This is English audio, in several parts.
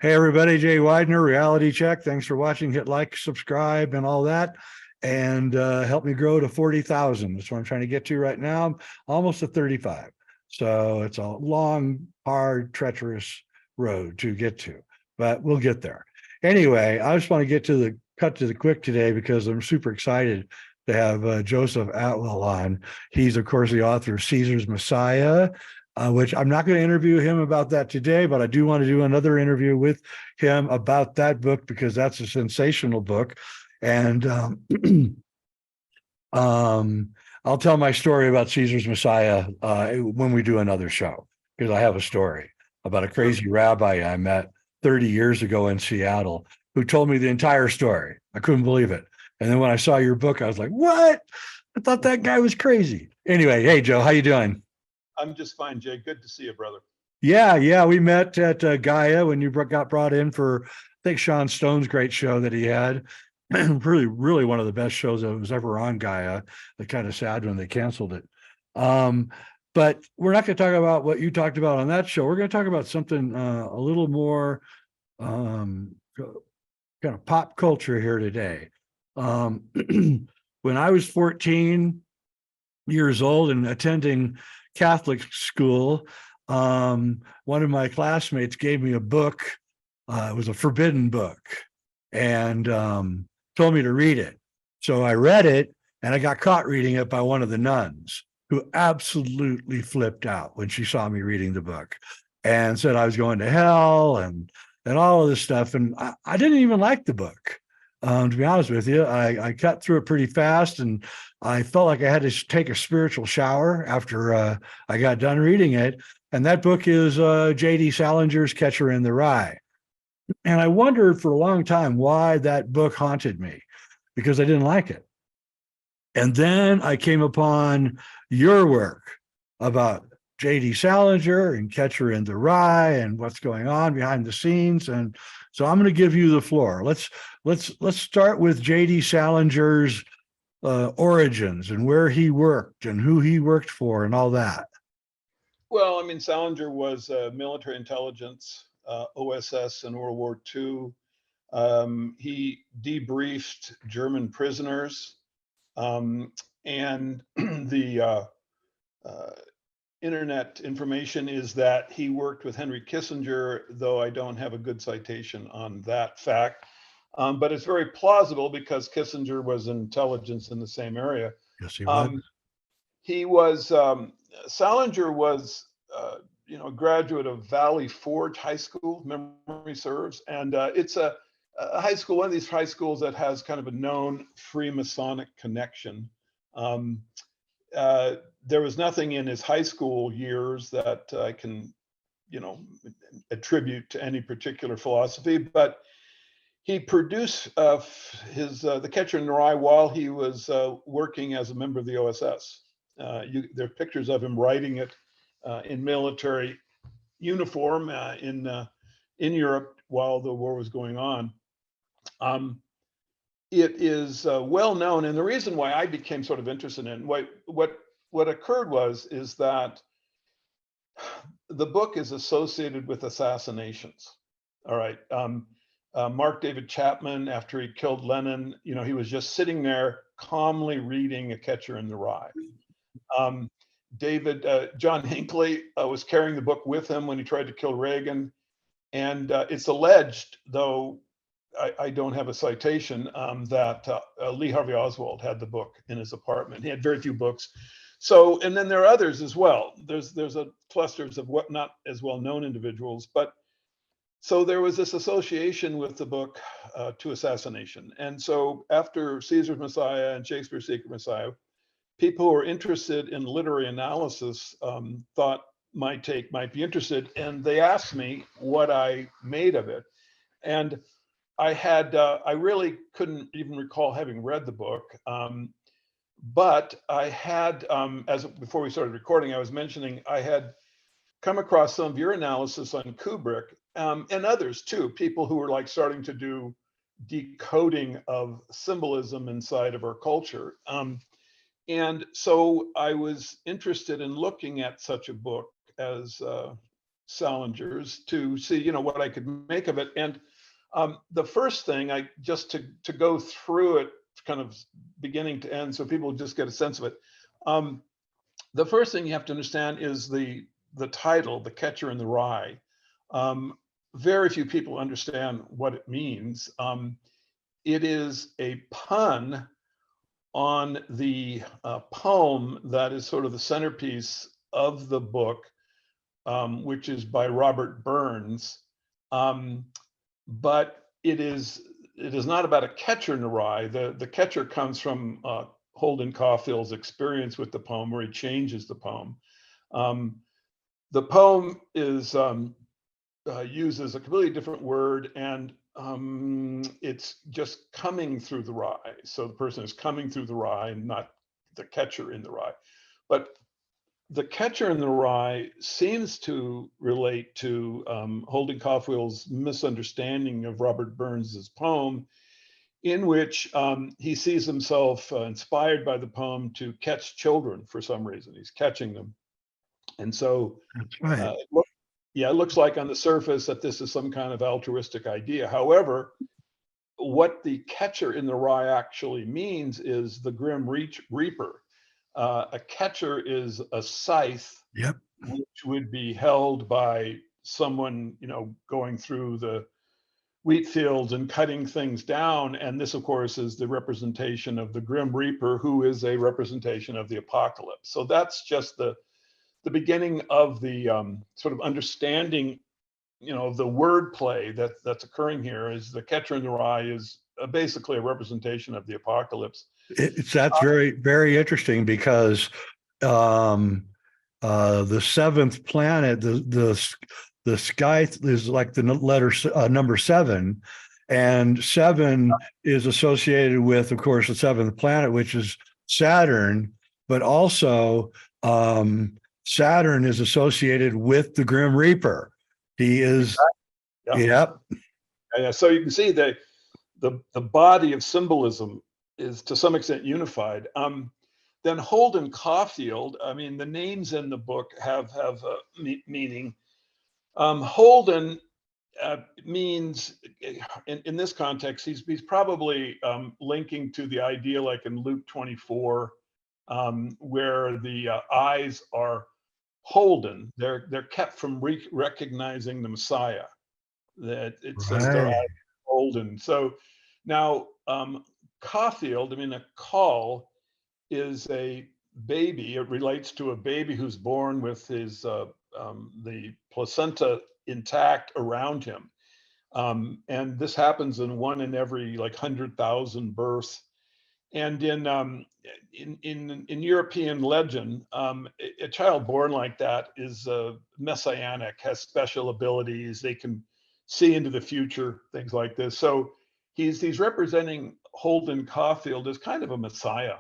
Hey everybody, Jay Weidner, Reality Check. Thanks for watching. Hit like, subscribe, and all that, and help me grow to 40,000. That's what I'm trying to get to right now. I'm almost at 35. So it's a long, hard, treacherous road to get to, but we'll get there. Anyway, I just want to get to the cut to the quick today because I'm super excited to have Joseph Atwill on. He's, of course, the author of Caesar's Messiah, which I'm not going to interview him about that today, but I do want to do another interview with him about that book because that's a sensational book. And I'll tell my story about Caesar's Messiah when we do another show, because I have a story about a crazy rabbi I met 30 years ago in Seattle who told me the entire story. I couldn't believe it. And then when I saw your book, I was like, what? I thought that guy was crazy. Anyway, hey, Joe, how you doing? I'm just fine, Jay. Good to see you, brother. Yeah. We met at Gaia when you got brought in for, I think, Sean Stone's great show that he had. really one of the best shows that was ever on Gaia. They're kind of sad when they canceled it. But we're not going to talk about what you talked about on that show. We're going to talk about something a little more kind of pop culture here today. When I was 14 years old and attending Catholic school, one of my classmates gave me a book. It was a forbidden book, and told me to read it. So I read it, and I got caught reading it by one of the nuns, who absolutely flipped out when she saw me reading the book and said I was going to hell and all of this stuff. And I didn't even like the book. To be honest with you, I cut through it pretty fast, and I felt like I had to take a spiritual shower after I got done reading it. And that book is J.D. Salinger's Catcher in the Rye. And I wondered for a long time why that book haunted me, because I didn't like it. And then I came upon your work about J.D. Salinger and Catcher in the Rye and what's going on behind the scenes. And so I'm going to give you the floor. Let's start with J.D. Salinger's origins and where he worked and who he worked for and all that. Well, I mean, Salinger was military intelligence, OSS in World War II. He debriefed German prisoners, and the internet information is that he worked with Henry Kissinger, though I don't have a good citation on that fact. But it's very plausible because Kissinger was intelligence in the same area. Yes, he was. He was, Salinger was, a graduate of Valley Forge High School, memory serves. And it's a high school, one of these high schools that has kind of a known free Masonic connection. There was nothing in his high school years that I can, attribute to any particular philosophy, but he produced the Catcher in the Rye while he was working as a member of the OSS. There are pictures of him writing it in military uniform in Europe while the war was going on. It is well known, and the reason why I became sort of interested in what occurred is that the book is associated with assassinations. All right. Mark David Chapman, after he killed Lennon, he was just sitting there calmly reading A Catcher in the Rye. John Hinckley was carrying the book with him when he tried to kill Reagan. And it's alleged, though I don't have a citation, that Lee Harvey Oswald had the book in his apartment. He had very few books. So, and then there are others as well. There's a clusters of what not as well-known individuals, but so there was this association with the book to Assassination. And so after Caesar's Messiah and Shakespeare's Secret Messiah, people who were interested in literary analysis thought my take might be interested. And they asked me what I made of it. And I really couldn't even recall having read the book. But I had, before we started recording, I was mentioning I had come across some of your analysis on Kubrick and others too, people who were like starting to do decoding of symbolism inside of our culture. And so I was interested in looking at such a book as Salingers to see, you know, what I could make of it. And the first thing, just to go through it kind of beginning to end so people just get a sense of it. The first thing you have to understand is the title, The Catcher in the Rye. Very few people understand what it means. It is a pun on the poem that is sort of the centerpiece of the book, which is by Robert Burns. But it is not about a catcher in the rye. The catcher comes from Holden Caulfield's experience with the poem, where he changes the poem. The poem is uses a completely different word, and it's just coming through the rye. So the person is coming through the rye, and not the catcher in the rye. But the catcher in the rye seems to relate to Holden Caulfield's misunderstanding of Robert Burns's poem, in which he sees himself inspired by the poem to catch children for some reason. He's catching them. And so That's right. it looks like on the surface that this is some kind of altruistic idea. However, what the catcher in the rye actually means is the Grim Reaper. A catcher is a scythe, Yep. which would be held by someone, you know, going through the wheat fields and cutting things down. And this, of course, is the representation of the Grim Reaper, who is a representation of the apocalypse. So that's just the beginning of the sort of understanding, you know, the wordplay that's occurring here. Is the catcher in the rye is basically a representation of the apocalypse. That's very, very interesting, because the seventh planet, the sky is like the letter number 7, and 7 is associated with, of course, the seventh planet, which is Saturn, but also Saturn is associated with the Grim Reaper. He is, yep. So you can see the body of symbolism is to some extent unified. Then Holden Caulfield, I mean, the names in the book have meaning. Holden means, in this context, he's probably linking to the idea like in Luke 24, where the eyes are holden. They're kept from recognizing the Messiah. That it says their eyes are holden. So now Caulfield, I mean, a caul is a baby. It relates to a baby who's born with his the placenta intact around him, and this happens in 1 in every like 100,000 births. And in European legend, a child born like that is Messianic, has special abilities. They can see into the future, things like this. So he's representing Holden Caulfield as kind of a Messiah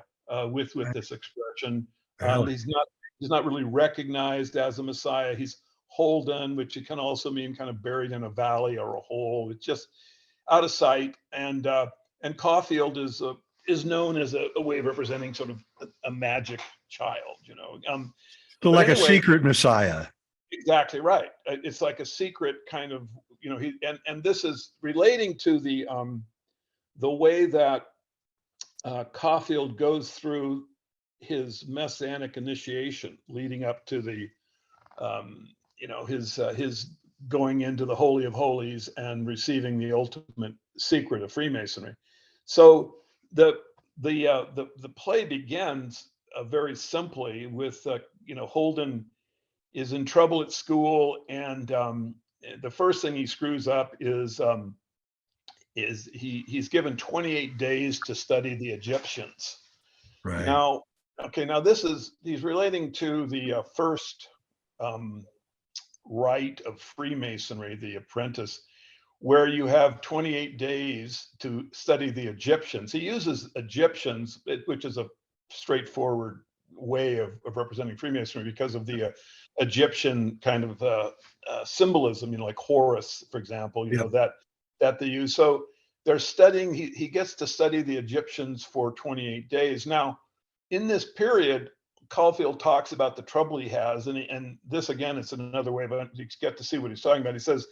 with this expression. He's not really recognized as a Messiah. He's Holden, which it can also mean kind of buried in a valley or a hole. It's just out of sight. And Caulfield is known as a way of representing sort of a magic child, you know. So like anyway, a secret Messiah. Exactly right. It's like a secret kind of, you know, and this is relating to the way that Caulfield goes through his Messianic initiation, leading up to the, you know, his going into the Holy of Holies and receiving the ultimate secret of Freemasonry. So the play begins very simply with you know, Holden is in trouble at school, and the first thing he screws up is he's given 28 days to study the Egyptians. Right. Now, okay, now he's relating to the first rite of Freemasonry, the apprentice, where you have 28 days to study the Egyptians. He uses Egyptians, which is a straightforward way of representing Freemasonry because of the Egyptian kind of symbolism, you know, like Horus, for example, you know, that they use. So they're studying, he gets to study the Egyptians for 28 days. Now, in this period, Caulfield talks about the trouble he has, and this again, it's another way, but you get to see what he's talking about. He says,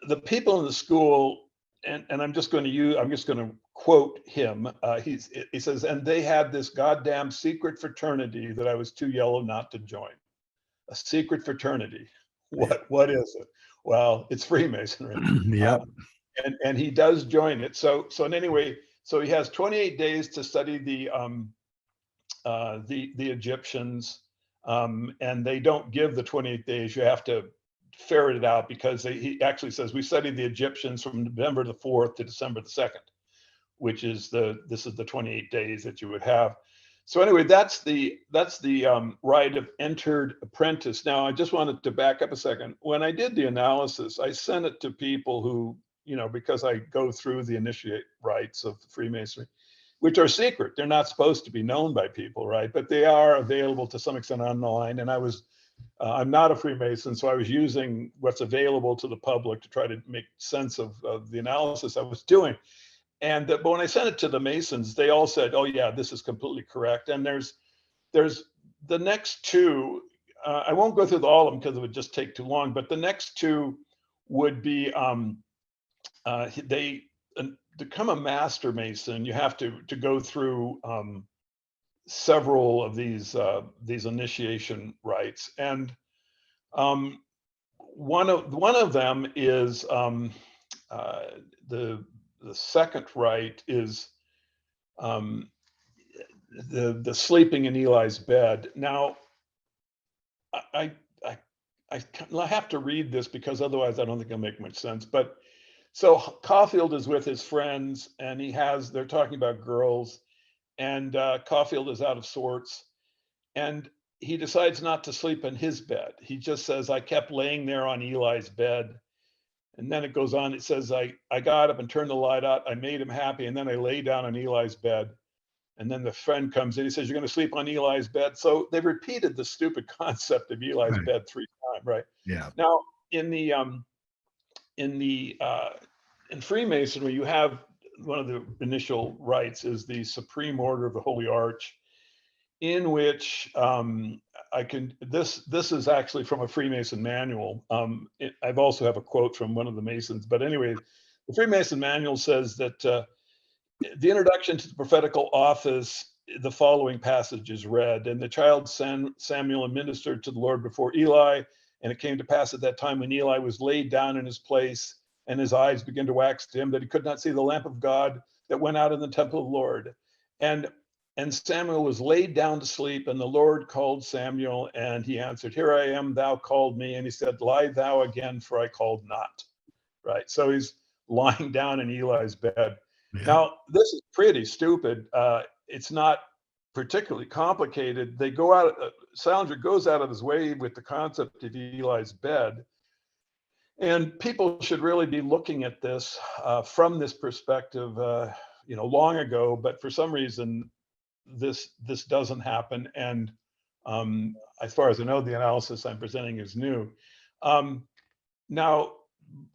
the people in the school, and I'm just going to quote him. He says, and they had this goddamn secret fraternity that I was too yellow not to join. A secret fraternity. What is it? Well, it's Freemasonry. Yep. And he does join it. So anyway, so he has 28 days to study the Egyptians, and they don't give the 28 days. You have to ferret it out, because he actually says we studied the Egyptians from November the 4th to December the 2nd, which is this is the 28 days that you would have. So anyway, that's the rite of entered apprentice. Now, I just wanted to back up a second. When I did the analysis, I sent it to people who, because I go through the initiate rites of Freemasonry, which are secret. They're not supposed to be known by people, right? But they are available to some extent online. And I'm not a Freemason, so I was using what's available to the public to try to make sense of the analysis I was doing. But when I sent it to the Masons, they all said, "Oh yeah, this is completely correct." And there's the next two. I won't go through all of them because it would just take too long. But the next two would be they become a master Mason. You have to go through several of these initiation rites, and one of them is the second rite is the sleeping in Eli's bed. Now, I have to read this because otherwise I don't think it'll make much sense. But so Caulfield is with his friends, and they're talking about girls, and Caulfield is out of sorts, and he decides not to sleep in his bed. He just says, "I kept laying there on Eli's bed." And then it goes on, it says, I got up and turned the light out. I made him happy. And then I lay down on Eli's bed. And then the friend comes in. He says, "You're going to sleep on Eli's bed." So they've repeated the stupid concept of Eli's Right. bed 3 times, right? Yeah. Now, in Freemasonry, you have one of the initial rites is the Supreme Order of the Holy Arch, in which this is actually from a Freemason manual. I've also have a quote from one of the Masons, but anyway, the Freemason manual says that the introduction to the prophetical office, the following passage is read, "And the child Samuel ministered to the Lord before Eli, and it came to pass at that time when Eli was laid down in his place, and his eyes began to wax dim, that he could not see the lamp of God that went out in the temple of the Lord. And Samuel was laid down to sleep, and the Lord called Samuel, and he answered, 'Here I am, thou called me.' And he said, 'Lie thou again, for I called not.'" Right? So he's lying down in Eli's bed. Yeah. Now, this is pretty stupid. It's not particularly complicated. They go out, Salinger goes out of his way with the concept of Eli's bed. And people should really be looking at this from this perspective, long ago, but for some reason, this doesn't happen. And as far as I know, the analysis I'm presenting is new. Now,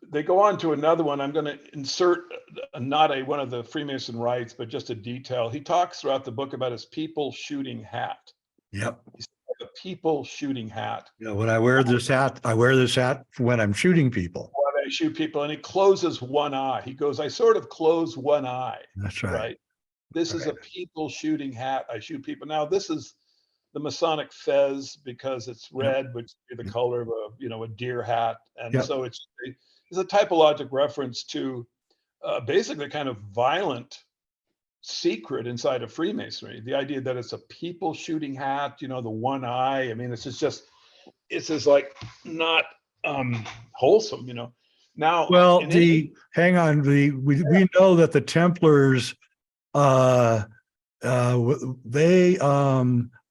they go on to another one. I'm going to insert not one of the Freemason rites, but just a detail. He talks throughout the book about his people shooting hat. Yep. He's a people shooting hat. Yeah. When I wear this hat when I'm shooting people. When I shoot people, and he closes one eye. He goes, "I sort of close one eye." That's right. This is a people shooting hat. I shoot people. Now, this is the Masonic fez because it's red, which is the color of a deer hat. And so it's a typologic reference to basically kind of violent secret inside of Freemasonry. The idea that it's a people shooting hat, the one eye. I mean, it's just like not wholesome, Now, well, hang on, we know that the Templars they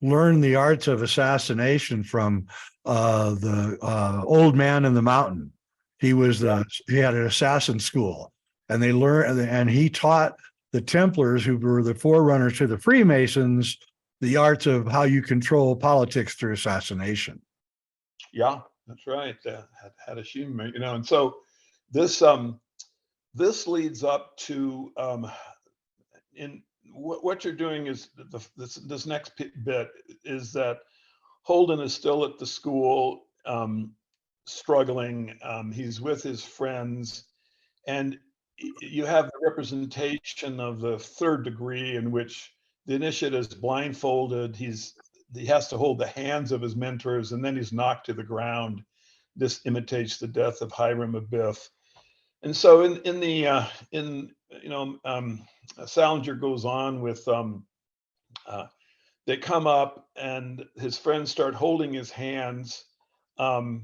learned the arts of assassination from the old man in the mountain. He had an assassin school, and they learned, and he taught the Templars, who were the forerunners to the Freemasons, the arts of how you control politics through assassination. Yeah, that's right. Had a humor, and so this leads up to what you're doing is this next bit is that Holden is still at the school, struggling. He's with his friends, and you have the representation of the third degree in which the initiate is blindfolded. He has to hold the hands of his mentors, and then he's knocked to the ground. This imitates the death of Hiram Abiff. And so Salinger goes on with they come up and his friends start holding his hands, and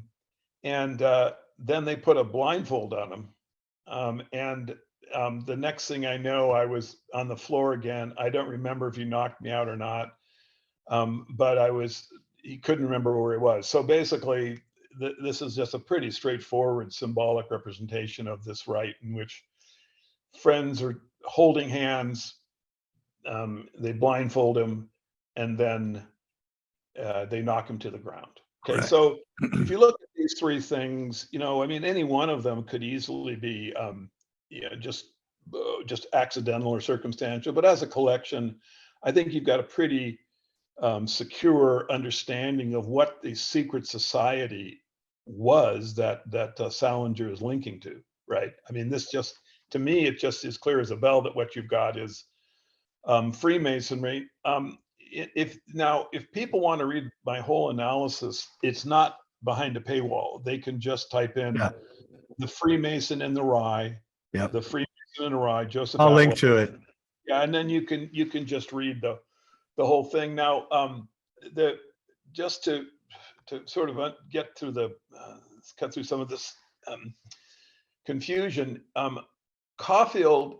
then they put a blindfold on him. The next thing I know, I was on the floor again. I don't remember if he knocked me out or not, but he couldn't remember where he was. So basically, this is just a pretty straightforward symbolic representation of this rite in which friends are holding hands, they blindfold him, and then they knock him to the ground. Okay, Right. so if you look at these three things, I mean, any one of them could easily be just accidental or circumstantial, but as a collection, I think you've got a pretty secure understanding of what the secret society was that Salinger is linking to, right? I mean, to me, it just is clear as a bell that what you've got is Freemasonry. If people want to read my whole analysis, it's not behind a paywall. They can just type in the Freemason in the Rye, Yep. the Freemason in the Rye, Joseph. I'll link to it. Yeah, and then you can just read the whole thing. Now, just to sort of get through cut through some of this confusion, Caulfield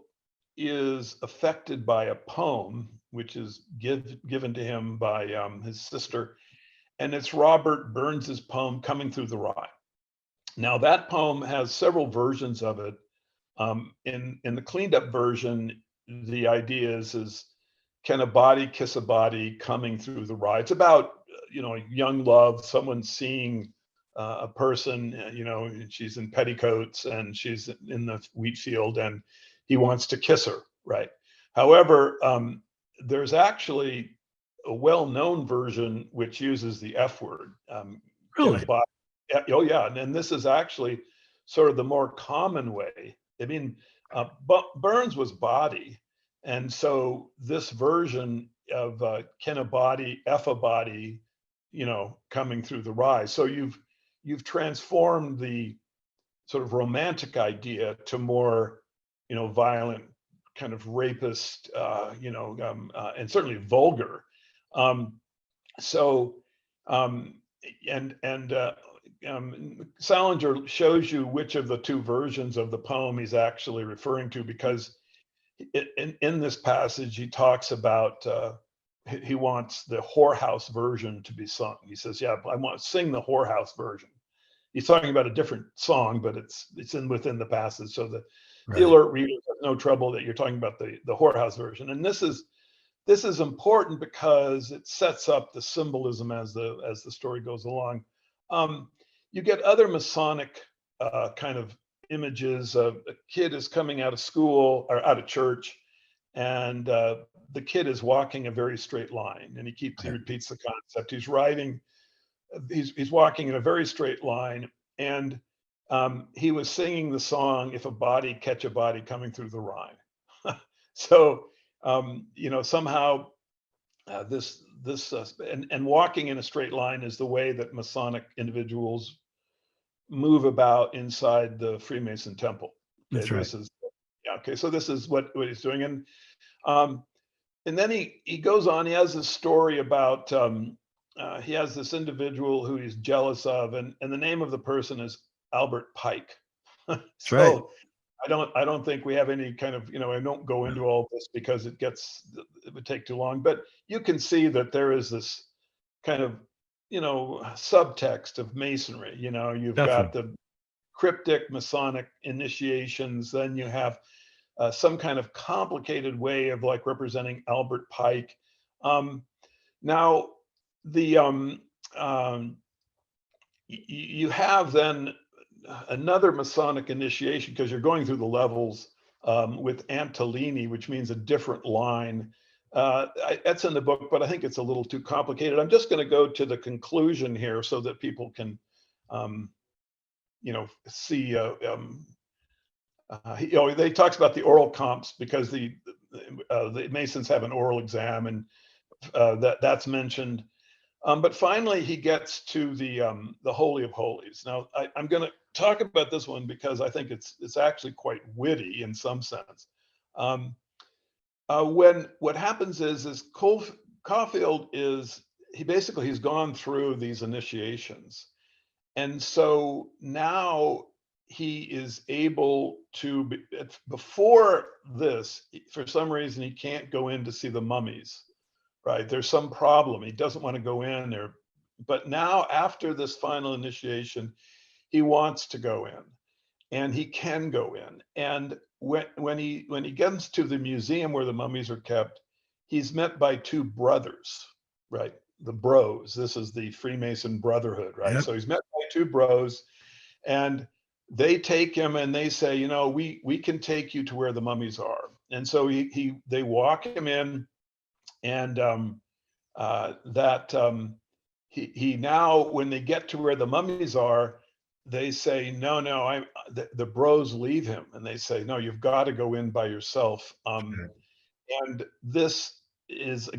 is affected by a poem which is given to him by his sister, and it's Robert Burns's poem "Coming Through the Rye." Now, that poem has several versions of it. In the cleaned up version, the idea is can a body kiss a body coming through the rye? It's about young love, someone seeing a person, she's in petticoats and she's in the wheat field and he wants to kiss her, right? However, there's actually a well-known version which uses the F word. Really? Oh yeah, and this is actually sort of the more common way. I mean, Burns was body, and so this version of can a body F a body, coming through the rye. So you've transformed the sort of romantic idea to more, violent, kind of rapist, and certainly vulgar. Salinger shows you which of the two versions of the poem he's actually referring to, because in this passage he talks about he wants the whorehouse version to be sung. He says, "Yeah, I want to sing the whorehouse version." He's talking about a different song, but it's within the passage, so the alert reader has no trouble that you're talking about the whorehouse version. And this is important because it sets up the symbolism as the story goes along. You get other Masonic kind of images of a kid is coming out of school or out of church, and the kid is walking a very straight line, and he repeats the concept. He's walking in a very straight line, and he was singing the song "If a Body Catch a Body Coming Through the Rye." So somehow this and walking in a straight line is the way that Masonic individuals move about inside the Freemason temple. Okay, That's right. So this is what he's doing, and then he goes on. He has this story about he has this individual who he's jealous of, and the name of the person is Albert Pike. So right. I don't think we have any kind of, I don't go into all this because it would take too long, but you can see that there is this kind of, subtext of Masonry. You've got the cryptic Masonic initiations, then you have some kind of complicated way of like representing Albert Pike. Now, you have then another Masonic initiation, because you're going through the levels with Antolini, which means a different line. That's in the book, but I think it's a little too complicated. I'm just going to go to the conclusion here so that people can, see. They talks about the oral comps because the Masons have an oral exam, and that's mentioned. But finally, he gets to the Holy of Holies. Now, I'm going to talk about this one because I think it's actually quite witty in some sense. When what happens is Caulfield he's gone through these initiations, and so now he is able to before this, for some reason he can't go in to see the mummies, right? There's some problem, he doesn't want to go in there, but now after this final initiation he wants to go in, and he can go in. And when he gets to the museum where the mummies are kept, he's met by two brothers, right? The bros. This is the Freemason Brotherhood, right? Yep. So he's met by two bros, and they take him and they say, we can take you to where the mummies are. And so they walk him in, and he now, when they get to where the mummies are, they say, no, the bros leave him, and they say, no, you've got to go in by yourself. And this is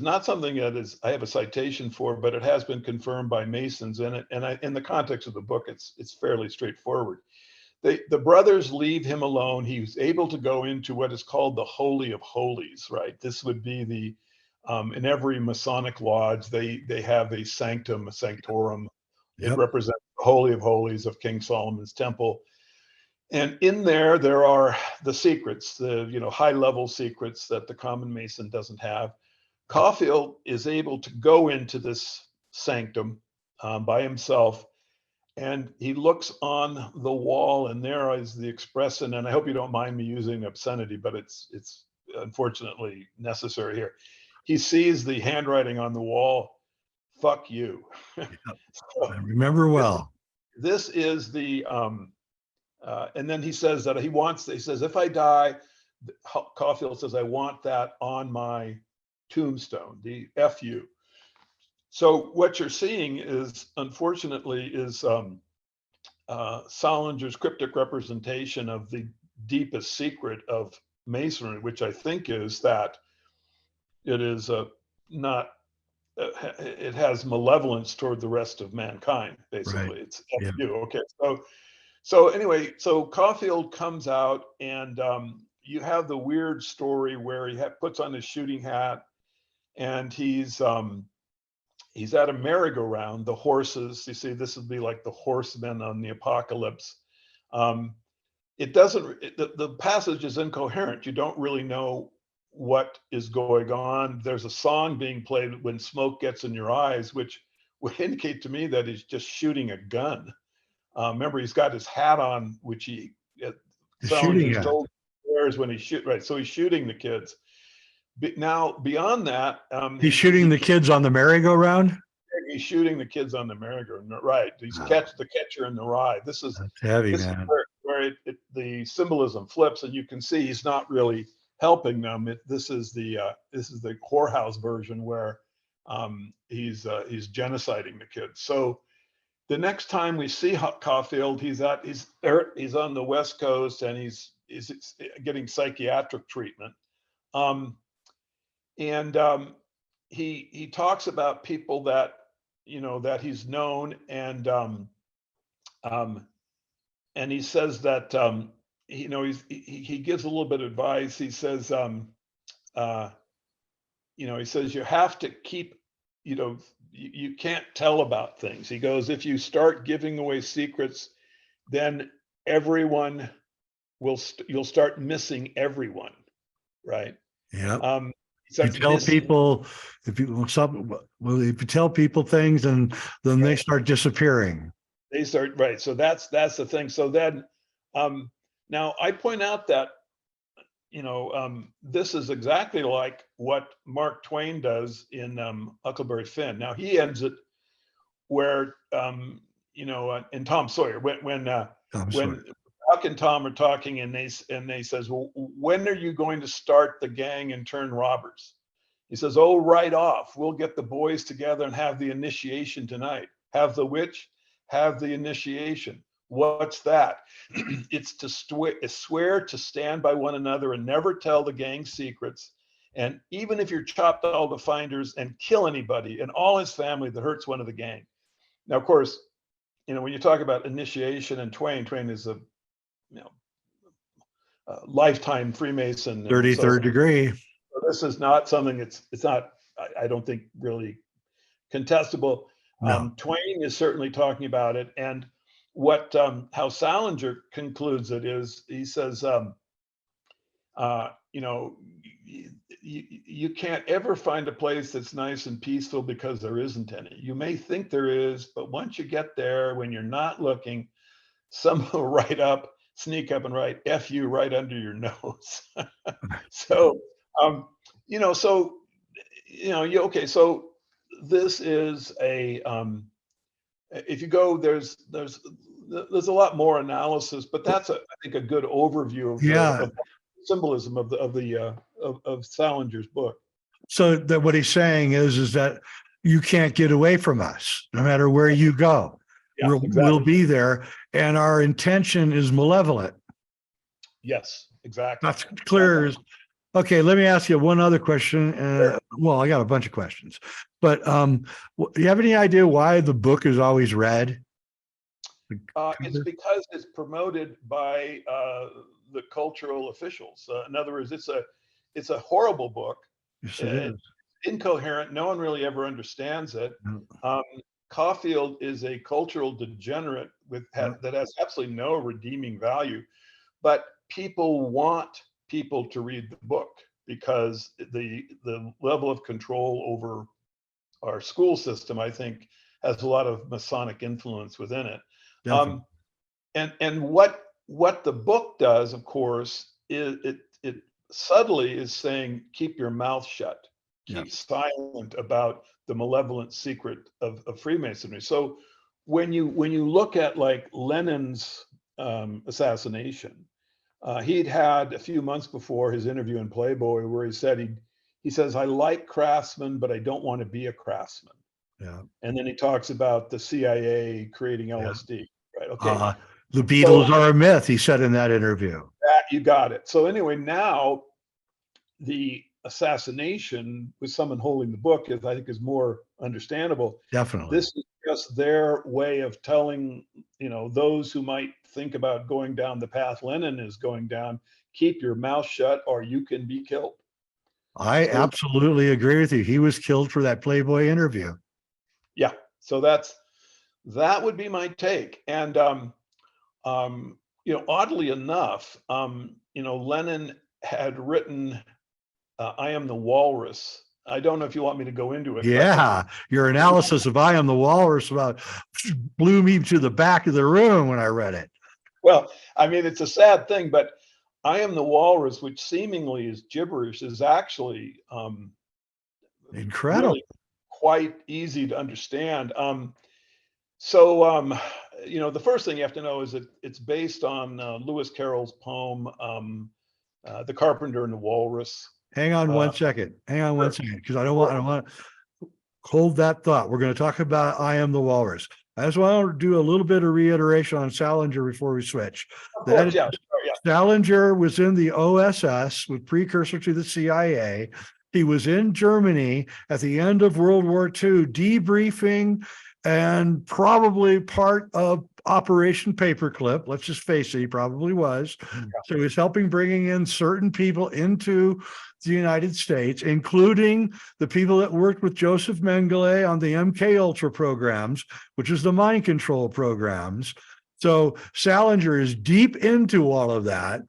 not something that I have a citation for, but it has been confirmed by Masons in it. And in the context of the book, it's fairly straightforward. The brothers leave him alone. He's able to go into what is called the Holy of Holies, right? This would be in every Masonic lodge, they have a sanctum, a sanctorum. Yep. It represents the Holy of Holies of King Solomon's temple. And in there are the secrets, the high-level secrets that the common Mason doesn't have. Caulfield is able to go into this sanctum by himself, and he looks on the wall, and there is the expression, and I hope you don't mind me using obscenity, but it's unfortunately necessary here. He sees the handwriting on the wall, "Fuck you." Yep. I remember well. This is the and then he says that he says, if I die, Caulfield says, I want that on my tombstone, the FU. So what you're seeing is, unfortunately, Salinger's cryptic representation of the deepest secret of Masonry, which I think is that it is it has malevolence toward the rest of mankind, basically. Right. It's FU. Yeah. Okay. So anyway, so Caulfield comes out, and you have the weird story where he puts on his shooting hat, and he's at a merry-go-round. The horses, you see, this would be like the horsemen on the apocalypse. The passage is incoherent. You don't really know what is going on. There's a song being played, "When Smoke Gets in Your Eyes," which would indicate to me that he's just shooting a gun. Remember, he's got his hat on, which he told wears when he shoot. Right, so he's shooting the kids. But now, beyond that, he's shooting the kids on the merry-go-round. He's shooting the kids on the merry-go-round. Right, he's the catcher in the rye. This is heavy, man. Is where the symbolism flips, and you can see he's not really helping them. This is the whorehouse version where he's genociding the kids. So the next time we see Caulfield, he's on the West Coast, and he's getting psychiatric treatment. He talks about people that that he's known, and he says that he gives a little bit of advice. He says he says you have to keep, you can't tell about things. He goes, if you start giving away secrets, then everyone you'll start missing everyone, right? Yeah. If you tell people things, and then they start disappearing. They start, right. So that's the thing. So then now I point out that this is exactly like what Mark Twain does in Huckleberry Finn. Now he ends it where in Tom Sawyer, when Buck and Tom are talking, and they says, well, when are you going to start the gang and turn robbers? He says, oh, right off. We'll get the boys together and have the initiation tonight. Have the which? Have the initiation. What's that? It's to swear to stand by one another and never tell the gang secrets. And even if you're chopped all the finders and kill anybody and all his family that hurts one of the gang. Now, of course, when you talk about initiation and Twain is a lifetime Freemason. 33rd degree. So this is not something it's not, I don't think, really contestable. No. Twain is certainly talking about it. And what how Salinger concludes it is, he says, you can't ever find a place that's nice and peaceful because there isn't any. You may think there is, but once you get there, when you're not looking, someone will sneak up and write F you right under your nose. So, so this is a, if you go, there's a lot more analysis, but that's I think a good overview of symbolism of Salinger's book. So that what he's saying is that you can't get away from us, no matter where you go. Yeah, we'll be there, and our intention is malevolent. Yes, exactly. That's clear. Okay, let me ask you one other question. Sure. Well, I got a bunch of questions, but do you have any idea why the book is always read? It's because it's promoted by the cultural officials. In other words, it's a horrible book. Yes, it is. Incoherent. No one really ever understands it. Caulfield is a cultural degenerate that has absolutely no redeeming value, but people want people to read the book because the level of control over our school system, I think, has a lot of Masonic influence within it. And what the book does, of course, is it subtly is saying, keep your mouth shut, keep silent about the malevolent secret of Freemasonry. So when you look at like Lennon's assassination, he'd had a few months before his interview in Playboy where he said he says, I like craftsmen, but I don't want to be a craftsman. Yeah. And then he talks about the CIA creating LSD. Right. Okay. The Beatles are a myth, he said in that interview. You got it. So anyway, now the assassination with someone holding the book I think is more understandable. Definitely. This is just their way of telling, those who might think about going down the path Lennon is going down, keep your mouth shut or you can be killed. I absolutely agree with you. He was killed for that Playboy interview. Yeah. So that would be my take. And, oddly enough, Lennon had written I Am the Walrus. I don't know if you want me to go into it. Yeah, your analysis of I Am the Walrus blew me to the back of the room when I read it. Well, I mean, it's a sad thing, but I Am the Walrus, which seemingly is gibberish, is actually incredible, really quite easy to understand. The first thing you have to know is that it's based on Lewis Carroll's poem, The Carpenter and the Walrus. Hang on one second. Hang on one second, because I don't want to hold that thought. We're going to talk about I Am the Walrus. I just want to do a little bit of reiteration on Salinger before we switch. Salinger was in the OSS with precursor to the CIA. He was in Germany at the end of World War II, debriefing and probably part of Operation Paperclip. Let's just face it, he probably was. Yeah. So he was helping bringing in certain people into the United States, including the people that worked with Joseph Mengele on the MK Ultra programs, which is the mind control programs. So Salinger is deep into all of that.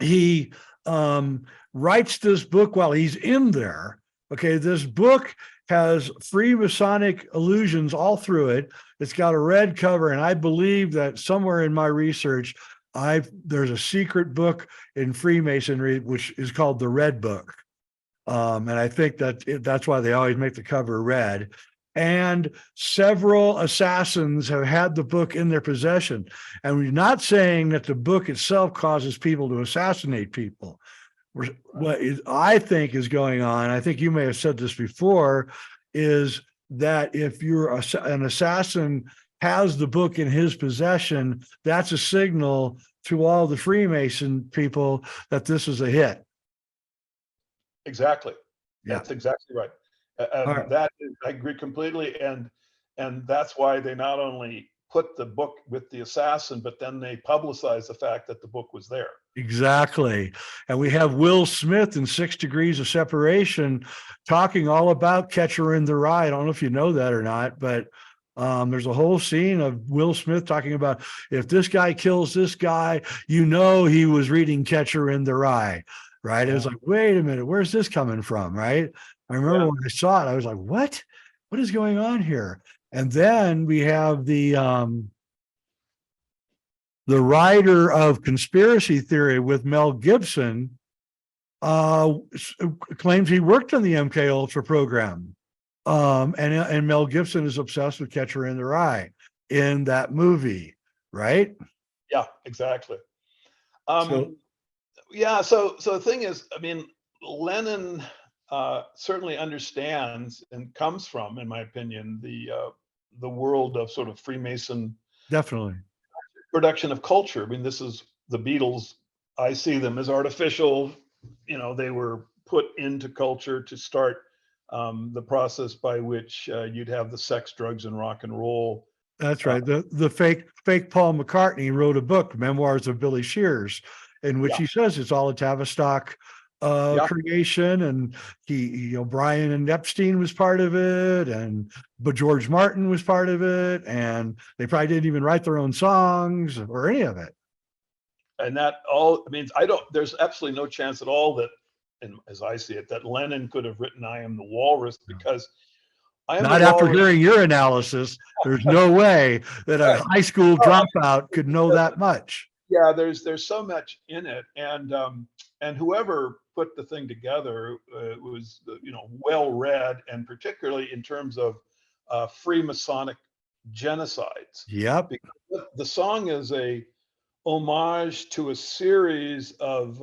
He writes this book while he's in there. Okay, this book has Freemasonic allusions all through it. It's got a red cover, and I believe that somewhere in my research, there's a secret book in Freemasonry which is called the Red Book, and I think that's why they always make the cover red. And several assassins have had the book in their possession. And we're not saying that the book itself causes people to assassinate people. What I think is going on, I think you may have said this before, is that if an assassin has the book in his possession, that's a signal to all the Freemason people that this is a hit. Exactly. Yeah. That's exactly right. Right. That is, I agree completely, and that's why they not only put the book with the assassin, but then they publicize the fact that the book was there. Exactly. And we have Will Smith in 6 Degrees of Separation talking all about Catcher in the Rye. I don't know if you know that or not, but there's a whole scene of Will Smith talking about if this guy kills this guy, you know, he was reading Catcher in the Rye, right? It was like, wait a minute, where's this coming from, right? I remember when I saw it, I was like, what is going on here? And then we have the writer of Conspiracy Theory with Mel Gibson claims he worked on the MK Ultra program. And Mel Gibson is obsessed with Catcher in the Rye in that movie, right? Yeah, exactly. So the thing is, I mean, Lennon certainly understands and comes from, in my opinion, the world of sort of Freemason definitely production of culture. I mean, this is the Beatles. I see them as artificial. You know, they were put into culture to start the process by which you'd have the sex, drugs, and rock and roll. That's right. The fake Paul McCartney wrote a book, Memoirs of Billy Shears, in which he says it's all a Tavistock creation, and Brian and Epstein was part of it, but George Martin was part of it, and they probably didn't even write their own songs or any of it. And that means there's absolutely no chance at all that, and as I see it, that Lennon could have written "I Am the Walrus," because not after hearing your analysis, there's no way that a high school dropout could know that much. Yeah, there's so much in it, and whoever put the thing together was well read, and particularly in terms of free Masonic genocides. Yep. Because the song is a homage to a series of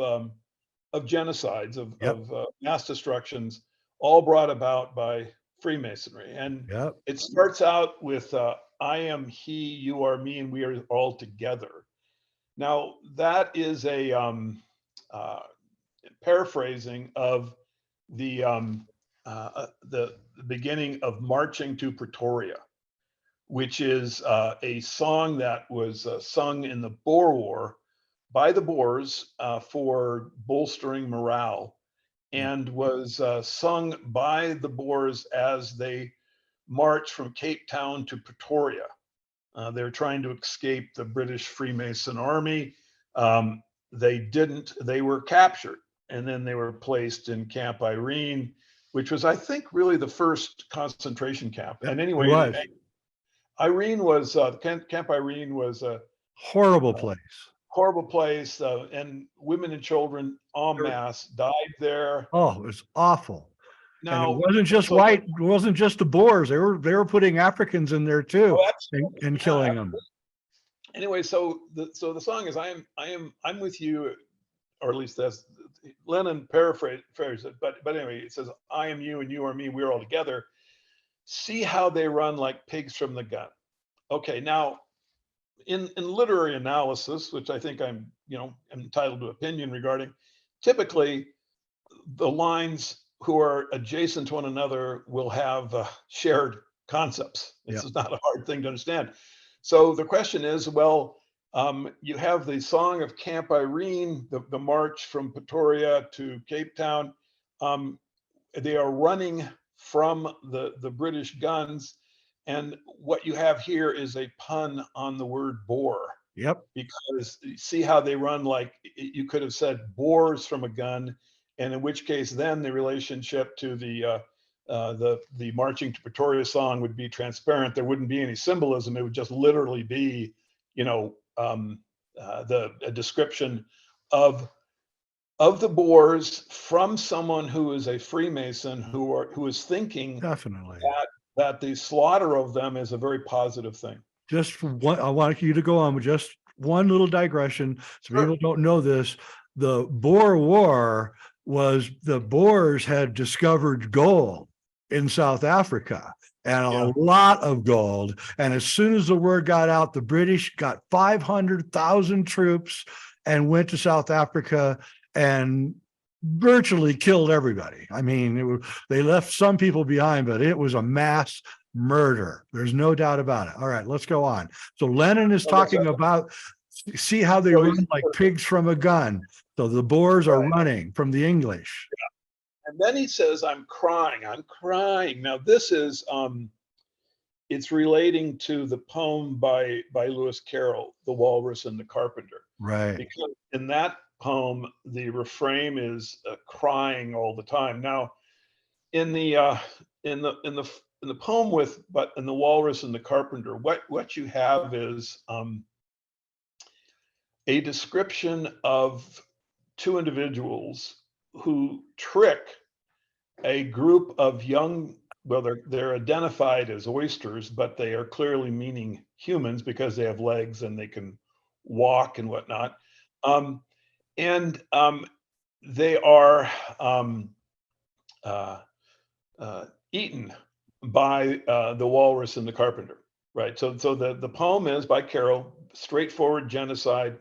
genocides, of mass destructions, all brought about by Freemasonry. And it starts out with "I am he, you are me, and we are all together." Now, that is a paraphrasing of the beginning of "Marching to Pretoria," which is a song that was sung in the Boer War by the Boers for bolstering morale, and was sung by the Boers as they marched from Cape Town to Pretoria. They were trying to escape the British Freemason army. They didn't. They were captured, and then they were placed in Camp Irene, which was, I think, really the first concentration camp. And anyway, Irene was Camp Irene was a horrible place. Horrible place, and women and children en masse died there. Oh, it was awful. Now, and it wasn't just white. It wasn't just the Boers. They were putting Africans in there too, and killing them. Anyway, so the song is I'm with you, or at least that's Lennon paraphrased it. But anyway, it says, "I am you and you are me. We're all together. See how they run like pigs from the gun." Okay, now in literary analysis, which I think I'm entitled to opinion regarding, typically the lines who are adjacent to one another will have shared concepts. This is not a hard thing to understand. So the question is, well, you have the song of Camp Irene, the march from Pretoria to Cape Town. They are running from the British guns. And what you have here is a pun on the word Boer. Yep. Because see how they run, like you could have said Boers from a gun, and in which case then the relationship to the Marching to Pretoria song would be transparent. There wouldn't be any symbolism. It would just literally be, a description of the Boers from someone who is a Freemason who is thinking definitely that that the slaughter of them is a very positive thing. Just for one, I want you to go on with just one little digression. So Sure. people don't know this. The Boer War was the Boers had discovered gold in South Africa and Yeah. a lot of gold. And as soon as the word got out, the British got 500,000 troops and went to South Africa and virtually killed everybody. I mean, they left some people behind, but it was a mass murder. There's no doubt about it. All right, let's go on. So Lennon is talking about, see how they run like pigs from a gun. So the Boers are running from the English. And then he says, I'm crying. Now this is, it's relating to the poem by Lewis Carroll, The Walrus and the Carpenter. Right. Because in that poem, the refrain is crying all the time. Now, in the poem in The Walrus and the Carpenter, what you have is a description of two individuals who trick a group of young, well, they're identified as oysters, but they are clearly meaning humans because they have legs and they can walk and whatnot. They are eaten by the walrus and the carpenter, right? So the poem is by Carroll, straightforward genocide.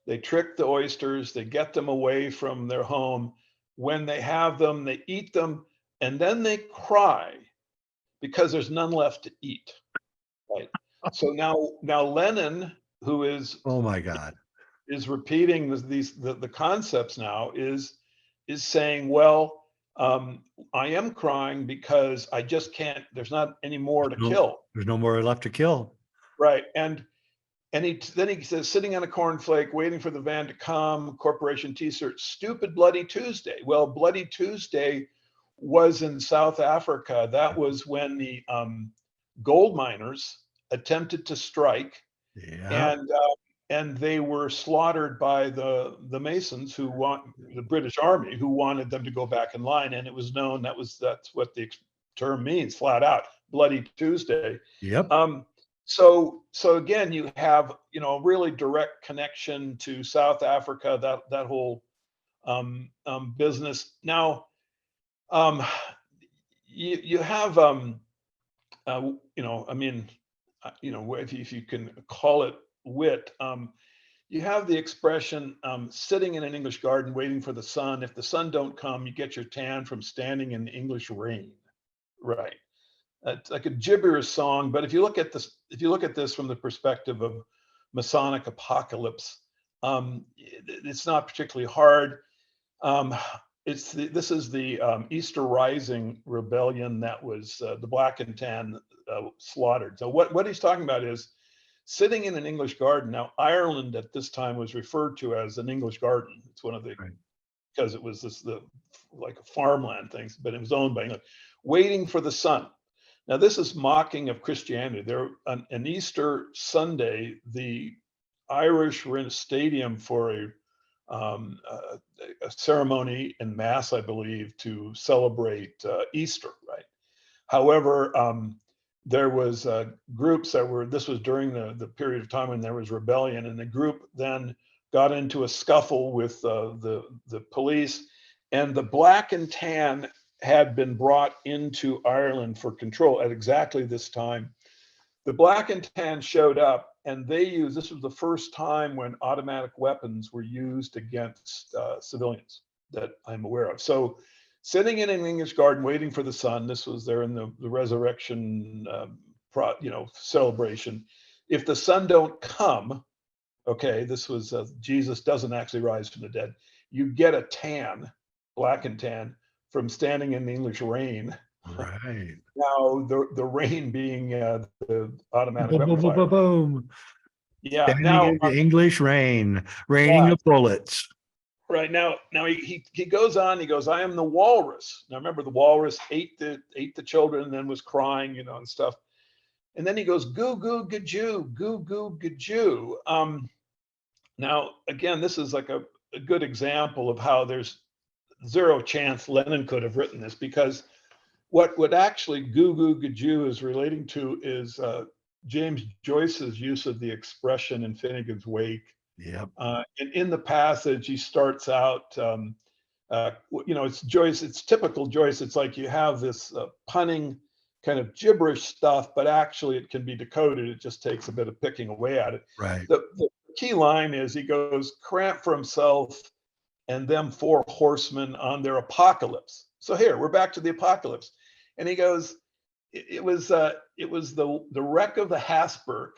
They trick the oysters, they get them away from their home. When they have them, they eat them, and then they cry because there's none left to eat, right? So now Lennon, who is, oh my God, is repeating the concepts now, is saying, well, I am crying because I just can't, there's not any more to kill. There's no more left to kill. Right. And then he says, sitting on a cornflake, waiting for the van to come, Corporation T-shirt, stupid Bloody Tuesday. Well, Bloody Tuesday was in South Africa. That was when the gold miners attempted to strike, and they were slaughtered by the Masons, who the British Army, who wanted them to go back in line. And it was known that's what the term means, flat out, Bloody Tuesday. Yep. So again, you have, a really direct connection to South Africa, that whole business. Now, you have, if you can call it wit, you have the expression, sitting in an English garden waiting for the sun. If the sun don't come, you get your tan from standing in the English rain, right? It's like a gibberish song, but if you look at this from the perspective of Masonic apocalypse, it's not particularly hard. This is the Easter Rising rebellion that was the Black and Tan slaughtered. So what he's talking about is sitting in an English garden. Now, Ireland at this time was referred to as an English garden. It's one of the, because it was like a farmland things, but it was owned by England, waiting for the sun. Now, this is mocking of Christianity. There, an Easter Sunday, the Irish were in a stadium for a ceremony and mass, I believe, to celebrate Easter, right? However, there was groups this was during the period of time when there was rebellion, and the group then got into a scuffle with the police, and the Black and Tan had been brought into Ireland for control at exactly this time. The Black and Tan showed up, and this was the first time when automatic weapons were used against civilians that I'm aware of. So sitting in an English garden waiting for the sun, this was there in the resurrection celebration. If the sun don't come, okay, this was Jesus doesn't actually rise from the dead. You get a tan, Black and Tan, from standing in the English rain. Right. Now the rain being the automatic weapon fire. Boom. Yeah. Standing now in the English rain, raining of bullets. Right. Now he goes on. He goes, I am the walrus. Now remember, the walrus ate the children and then was crying, and stuff. And then he goes, goo goo gajoo, goo goo gajoo. Now again, this is like a good example of how there's zero chance Lennon could have written this, because what actually Goo Goo Gajoo is relating to is James Joyce's use of the expression in Finnegan's Wake. Yep. And in the passage, he starts out, it's Joyce, it's typical Joyce. It's like you have this punning kind of gibberish stuff, but actually it can be decoded. It just takes a bit of picking away at it. Right. The key line is he goes, cramp for himself and them four horsemen on their apocalypse. So here, we're back to the apocalypse. And he goes, it was the wreck of the Hasburg,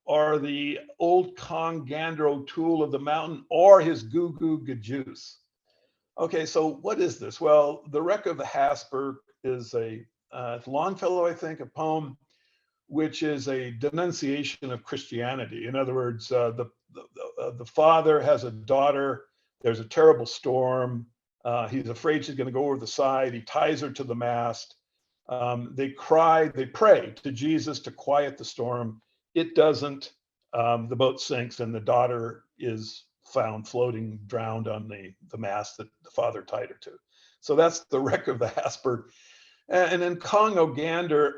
or the old Kong Gander O'Toole of the mountain, or his Goo Goo Gajoos. Okay, so what is this? Well, the wreck of the Hasburg is a Longfellow, I think, a poem, which is a denunciation of Christianity. In other words, the father has a daughter. There's a terrible storm. He's afraid she's going to go over the side. He ties her to the mast. They pray to Jesus to quiet the storm. It doesn't. The boat sinks, and the daughter is found floating, drowned on the mast that the father tied her to. So that's the wreck of the Hasburg. And then Kong O'Gander,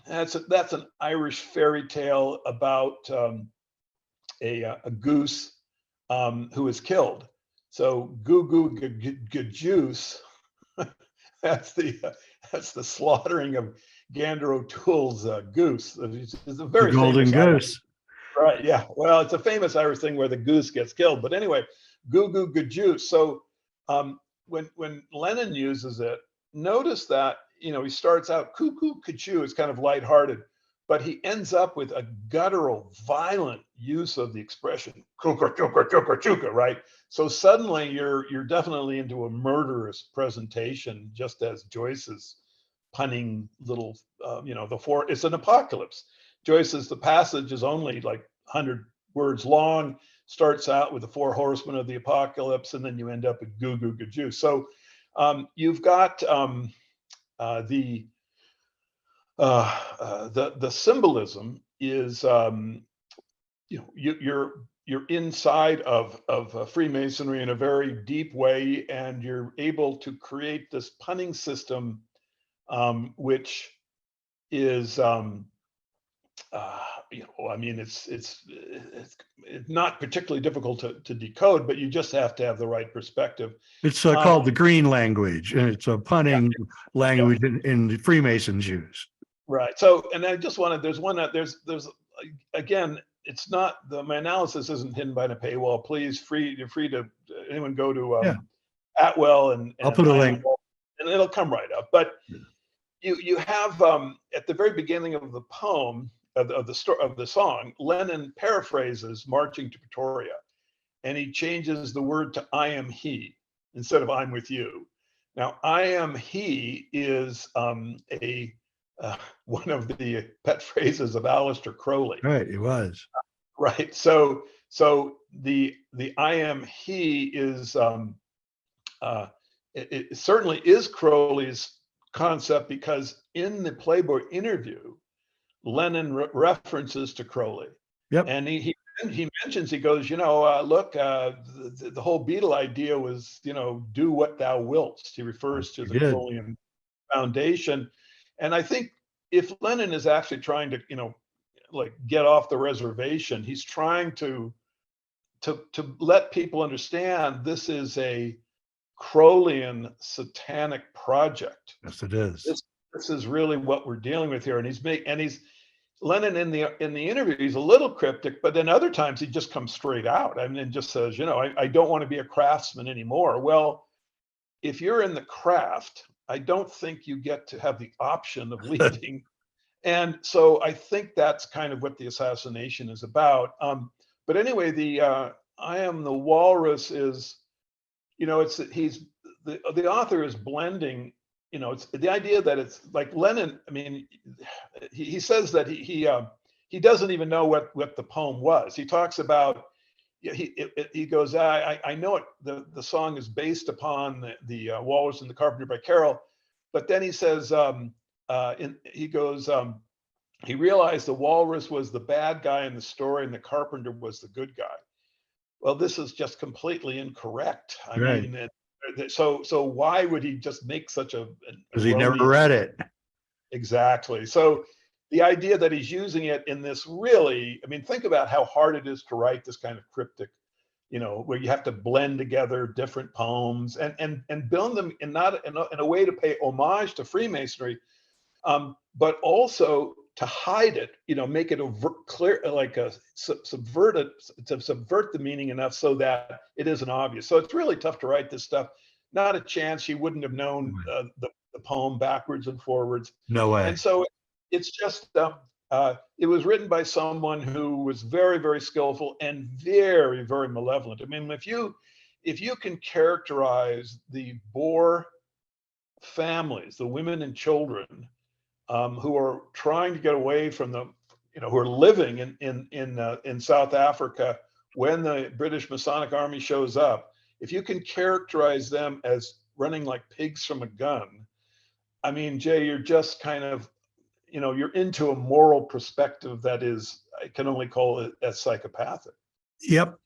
that's an Irish fairy tale about a goose who is killed. So Goo Goo Gajoos, that's the slaughtering of Gander O'Toole's goose. It's a very The golden famous goose. Right. Yeah. Well, it's a famous Irish thing where the goose gets killed. But anyway, Goo Goo Gajoos. So when Lennon uses it, notice that he starts out cuckoo kachoo. It's kind of lighthearted, but he ends up with a guttural, violent use of the expression chuka chuka chuka chuka. Right. So suddenly you're definitely into a murderous presentation, just as Joyce's punning little, it's an apocalypse. Joyce's The Passage is only like 100 words long, starts out with the four horsemen of the apocalypse, and then you end up with Goo Goo Gajoo. So you've got the symbolism is, you're inside of Freemasonry in a very deep way, and you're able to create this punning system, which is it's not particularly difficult to decode, but you just have to have the right perspective. It's called the green language, and it's a punning language in the Freemasons use. Right. So, and I just wanted, there's again, it's not, my analysis isn't hidden behind a paywall. Please, you're free to, anyone go to Atwill and I'll put a link, and it'll come right up. But you have at the very beginning of the poem, of the song, Lennon paraphrases Marching to Pretoria, and he changes the word to "I am he" instead of "I'm with you." Now, "I am he" is one of the pet phrases of Aleister Crowley. Right, it was. Right. So the "I am he" is it certainly is Crowley's concept, because in the Playboy interview, Lennon references to Crowley. Yep. And he mentions, he goes, look, the whole Beatle idea was, do what thou wilt. He refers to the Crowleyan foundation. And I think if Lennon is actually trying to, get off the reservation, he's trying to let people understand this is a Crowleyan satanic project. Yes, it is. This is really what we're dealing with here. And Lennon in the interview, he's a little cryptic, but then other times he just comes straight out and just says, I don't want to be a craftsman anymore. Well, if you're in the craft, I don't think you get to have the option of leaving. And so I think that's kind of what the Assassination is about. But anyway, I Am the Walrus is, the author is blending, it's the idea that it's like Lennon. I mean, he says that he doesn't even know what the poem was. He talks about, he goes, I know it. The song is based upon the Walrus and the Carpenter by Carroll, but then he says, he realized the Walrus was the bad guy in the story and the Carpenter was the good guy. Well, this is just completely incorrect. I mean, So why would he just make such a Because he never erroneous? read it. Exactly. So the idea that he's using it in this really, I mean, think about how hard it is to write this kind of cryptic, where you have to blend together different poems and build them in not in a way to pay homage to Freemasonry, but also to hide it, make it clear, like subvert it, to subvert the meaning enough so that it isn't obvious. So it's really tough to write this stuff. Not a chance he wouldn't have known the poem backwards and forwards. No way. And so it's just, it was written by someone who was very, very skillful and very, very malevolent. I mean, if you can characterize the Boer families, the women and children, who are trying to get away from who are living in South Africa when the British Masonic army shows up, if you can characterize them as running like pigs from a gun, I mean, Jay, you're just kind of, you're into a moral perspective that is, I can only call it as psychopathic. Yep.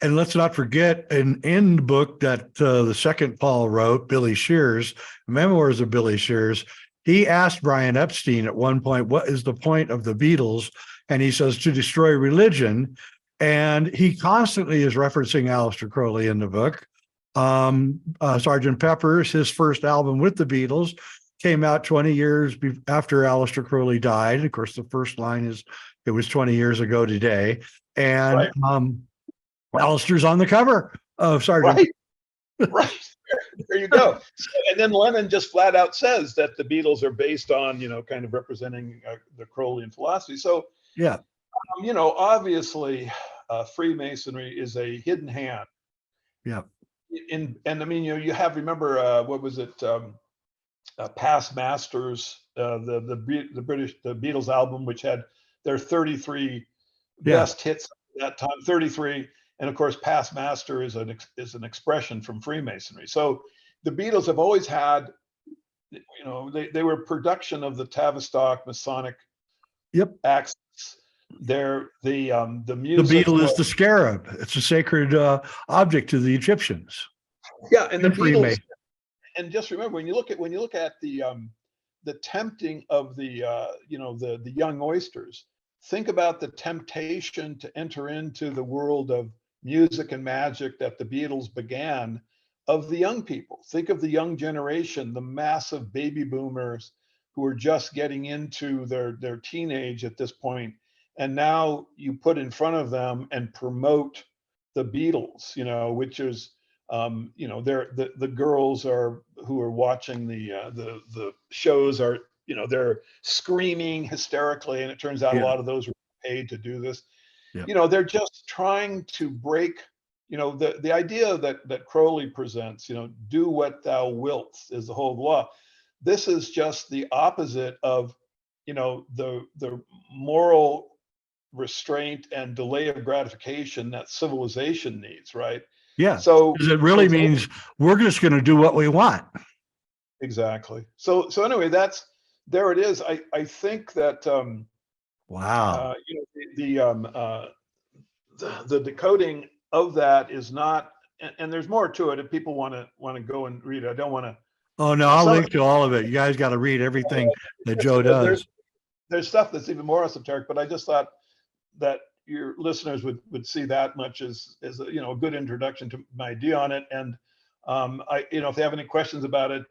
And let's not forget an end book that the second Paul wrote, Billy Shears, Memoirs of Billy Shears. He asked Brian Epstein at one point, what is the point of the Beatles? And he says, to destroy religion. And he constantly is referencing Aleister Crowley in the book. Sgt. Pepper's, his first album with the Beatles, came out 20 years after Aleister Crowley died. Of course, the first line is, it was 20 years ago today. And right. Aleister's on the cover of Sgt. Right. There you go. And then Lennon just flat out says that the Beatles are based on, kind of representing the Crowleyan philosophy. So, yeah, obviously, Freemasonry is a hidden hand. Yeah. And I mean, you have, remember, what was it? Past Masters, the Beatles album, which had their 33 best hits at that time, 33. And of course, past master is an expression from Freemasonry. So the Beatles have always had, they were production of the Tavistock Masonic axis. They're the music. The beetle is the scarab. It's a sacred object to the Egyptians. Yeah, and the Beatles. And just remember, when you look at the tempting of the young oysters, think about the temptation to enter into the world of music and magic that the Beatles began, of the young people. Think of the young generation, the massive baby boomers who are just getting into their teenage at this point. And now you put in front of them and promote the Beatles, which is, they're the girls who are watching the shows are, they're screaming hysterically, and it turns out a lot of those were paid to do this. They're just trying to break, the idea that Crowley presents, do what thou wilt is the whole law. This is just the opposite of, the moral restraint and delay of gratification that civilization needs, right? Yeah. So it really means we're just going to do what we want. Exactly. So anyway, there it is. I think that wow. The decoding of that is not, and there's more to it if people want to go and read it. I don't want to. Oh no, I'll link to all of it. You guys got to read everything that Joe does. There's stuff that's even more esoteric, but I just thought that your listeners would see that much as a good introduction to my idea on it. And if they have any questions about it,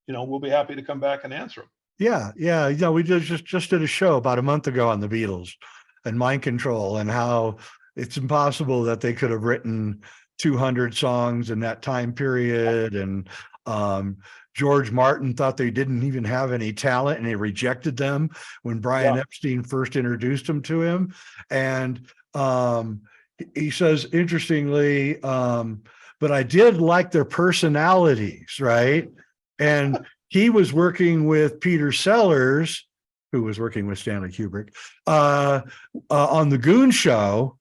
we'll be happy to come back and answer them. Yeah. We just did a show about a month ago on the Beatles and mind control, and how it's impossible that they could have written 200 songs in that time period. And George Martin thought they didn't even have any talent, and he rejected them when Brian Epstein first introduced them to him. And he says, interestingly, but I did like their personalities, right? And he was working with Peter Sellers, who was working with Stanley Kubrick, on the Goon Show.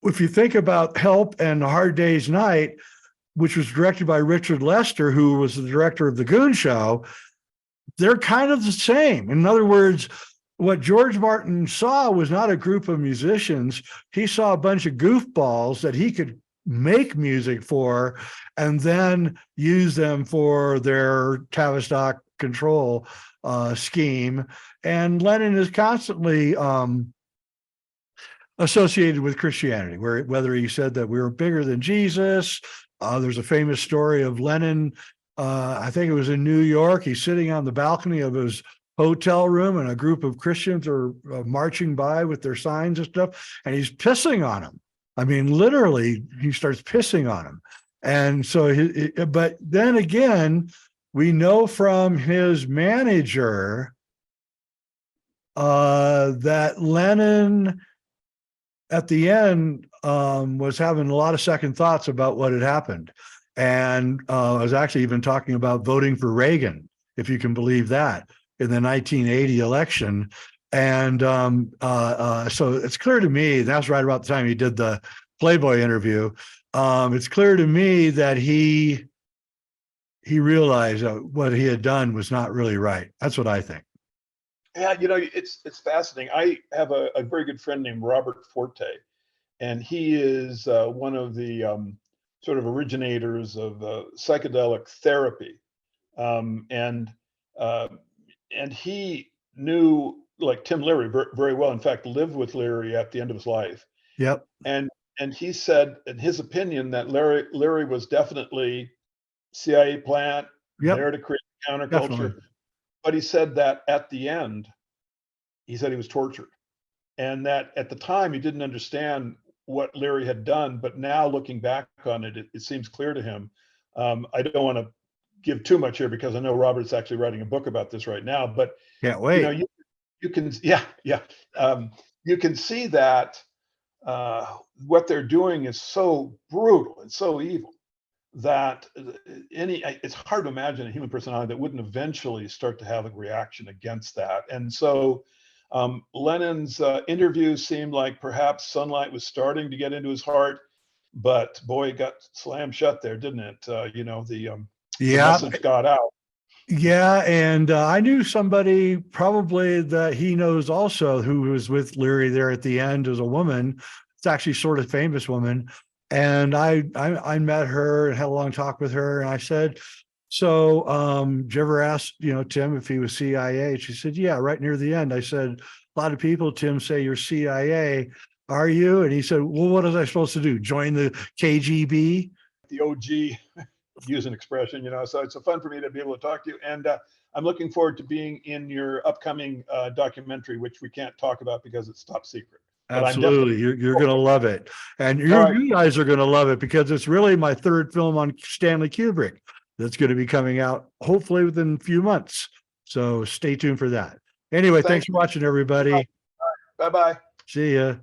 If you think about Help and Hard Day's Night, which was directed by Richard Lester, who was the director of the Goon Show, they're kind of the same. In other words, what George Martin saw was not a group of musicians. He saw a bunch of goofballs that he could make music for and then use them for their Tavistock control scheme. And Lennon is constantly associated with Christianity, whether he said that we were bigger than Jesus. There's a famous story of Lennon. I think it was in New York. He's sitting on the balcony of his hotel room, and a group of Christians are marching by with their signs and stuff, and he's pissing on them. I mean, literally, he starts pissing on them. And so, but then again, we know from his manager that Lennon at the end was having a lot of second thoughts about what had happened. And I was actually even talking about voting for Reagan, if you can believe that, in the 1980 election. And so it's clear to me, that's right about the time he did the Playboy interview. It's clear to me that he realized what he had done was not really right. That's what I think. Yeah, it's fascinating. I have a very good friend named Robert Forte, and he is one of the sort of originators of psychedelic therapy, and he knew, like, Tim Leary very well. In fact, lived with Leary at the end of his life. Yep. And he said, in his opinion, that Leary was definitely CIA plant, there to create counterculture. Definitely. But he said that at the end, he said he was tortured, and that at the time he didn't understand what Leary had done. But now, looking back on it, it seems clear to him. I don't want to give too much here because I know Robert's actually writing a book about this right now. But can't wait. You can, you can see that what they're doing is so brutal and so evil that it's hard to imagine a human personality that wouldn't eventually start to have a reaction against that. And so Lennon's interviews seemed like perhaps sunlight was starting to get into his heart, but boy, it got slammed shut there, didn't it? The message got out. Yeah, and I knew somebody probably that he knows also who was with Leary there at the end, as a woman. It's actually sort of famous woman. And I met her and had a long talk with her. And I said, so did you ever ask, Tim, if he was CIA? She said, yeah, right near the end. I said, a lot of people, Tim, say you're CIA. Are you? And he said, well, what was I supposed to do? Join the KGB? The OG, use an expression, so it's fun for me to be able to talk to you. And I'm looking forward to being in your upcoming documentary, which we can't talk about because it's top secret. Absolutely. You're going to love it. And you guys are going to love it, because it's really my third film on Stanley Kubrick that's going to be coming out hopefully within a few months. So stay tuned for that. Anyway, thanks for watching, everybody. Bye-bye. See ya.